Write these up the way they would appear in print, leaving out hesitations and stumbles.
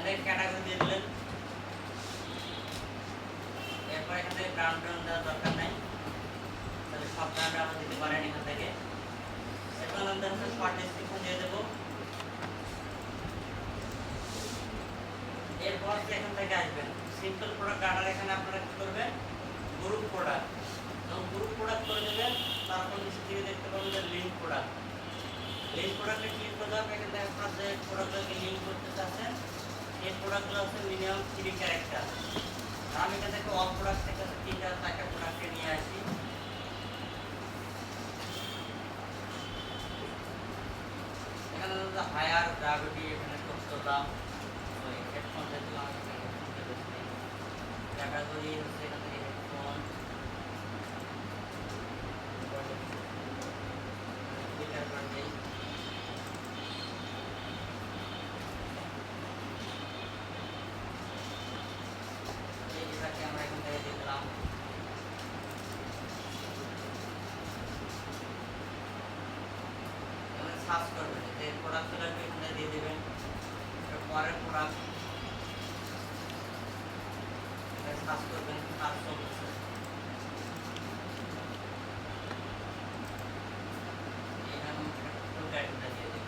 এখানে ক্যাটাগরি দিয়ে দিলেন। এরপর এখান থেকে ব্রাউন দেওয়ার দরকার নাই, তাহলে সব ব্রাউন আমরা দিতে পারেন এখান থেকে। এরপর আমরা হচ্ছে শর্ট ডেসক্রিপশন দিয়ে দেবো। এরপর এখান থেকে আসবেন সিম্পল প্রোডাক্ট ডাটা, এখানে আপনারা কি করবেন গ্রুপ প্রোডাক্ট, যখন গ্রুপ প্রোডাক্ট করে দেবেন তারপর নিচে দিকে দেখতে পাবেন যে লিঙ্ক প্রোডাক্ট। লিঙ্ক প্রোডাক্টে ক্লিক করতে হবে। এখানে আপনারা যে প্রোডাক্টগুলোকে লিঙ্ক করতে চাচ্ছেন এই প্রোডাক্টগুলো হচ্ছে মিনিমাম 3 ক্যারেক্টার। আমি এখান থেকে অল প্রোডাক্ট থেকে 3টা 4টা প্রোডাক্টে নিয়ে আসি। এখানে হায়ার গ্র্যাভিটি এখানে করলাম, ওই হেডফোন যেগুলো আমি এখানে বেশি ক্যাটাগরি হচ্ছে এখান থেকে হেডফোন, এটাকে আমরা এখান থেকে দেখলাম। এখানে সার্চ করবেন যে প্রোডাক্টগুলোকে এখানে দিয়ে দেবেন। পরের প্রোডাক্ট সার্চ করবেন, সার্চ চলতেছে। এখানে ফুল টাইটেলটা দিয়ে দেবেন।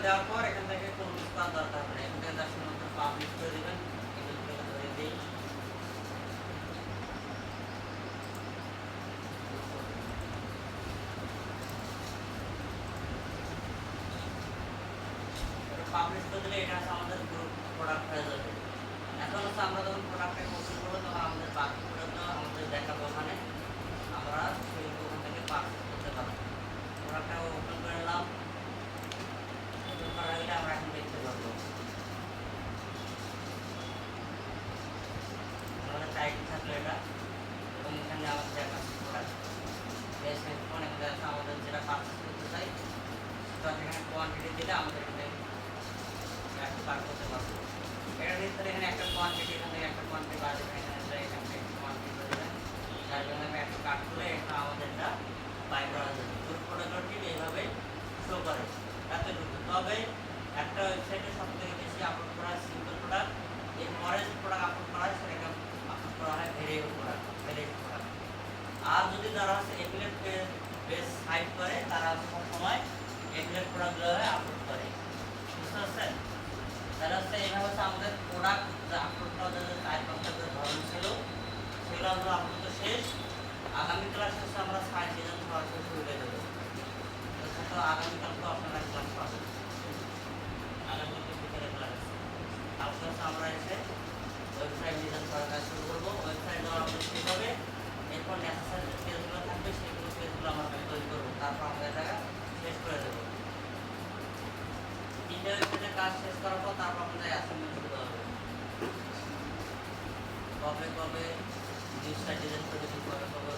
দেওয়ার পর এখান থেকে কোন স্থান দরকার হবে এখান থেকে তার শুধুমাত্র পাবলিশ করে দেবেন। এগুলোকে ধরে দিই, পাবলিশ করে দিলে এটা আমাদের গ্রুপ প্রোডাক্ট হয়ে যাবে। এখন হচ্ছে আমরা যখন প্রোডাক্টটা কোচিং করবো তখন আমাদের বাকি প্রোডাক্টটা আমাদের দেখাবো, ওখানে আমরা সেগুলো ওখান থেকে পারচেজ করতে পারবো। প্রোডাক্টটা ওপেন করে নিলাম, ওপেন করা গেলে আমরা এখন দেখতে পারবো আমাদের টাইটেল থাকলো এটা, এবং এখানে আমাদের দেখাচ্ছে প্রোডাক্ট বেশ হেডফোন। এখানে আছে আমাদের যেটা পারচেজ করতে চাই সেটা এখানে কোয়ান্টিটি দিলে আমাদের এখানে একটু কাট করতে পারবো। এটার ভিতরে এখানে একটা কোয়ান্টিটি, এখানে একটা কোয়ান্টিটি বাদ দেবেন, এখানে একটা কোয়ান্টিটি করে দেবেন, যার জন্য আমি একটা কাট করে এটা আমাদের এটা বাই করা যাবে। গ্রুপ প্রোডাক্টটি এইভাবে শো করে এতটুকু। তবে একটা ওয়েবসাইটে সবথেকে বেশি আপলোড করা হয় সিম্পল প্রোডাক্ট, এরপরে যে প্রোডাক্ট আপলোড করা হয় সেটাকে আপলোড করা হয় ভেরিয়েবল প্রোডাক্ট, ভেরিয়েবল প্রোডাক্ট। আর যদি যারা হচ্ছে এফিলিয়েট বেস সাইট করে তারা সবসময় এফিলিয়েট প্রোডাক্টগুলো আপলোড করে, বুঝতে পারছেন? তাহলে হচ্ছে এইভাবে হচ্ছে আমাদের প্রোডাক্ট যে আপলোড করা যে 4-5টা যে ধরন ছিল সেগুলো আমরা আপলোড তো শেষ। আগামী ক্লাসে হচ্ছে আমরা সাইট ডিজাইন সরাসরি শুরু করে দেবো। তো আগামীকালকে আপনারা ক্লাস পাবেন, আগামীকালকে বিকেলে ক্লাস। কালকে হচ্ছে আমরা এসে ওয়েবসাইট ডিজাইন করার কাজ শুরু করবো। ওয়েবসাইট দেওয়া আমাদের শেষ হবে, এরপর নেসেসারি যে পেজগুলো থাকবে সেগুলো পেজগুলো আমরা তৈরি করবো, তারপর আমাদের জায়গা শেষ করে দেবো। ইন্টারভিউতে কাজ শেষ করার পর তারপর আমাদের অ্যাসাইনমেন্ট শুরু হবে। কবে কবে নিউজটা ডিজাইন করে, কবে কবে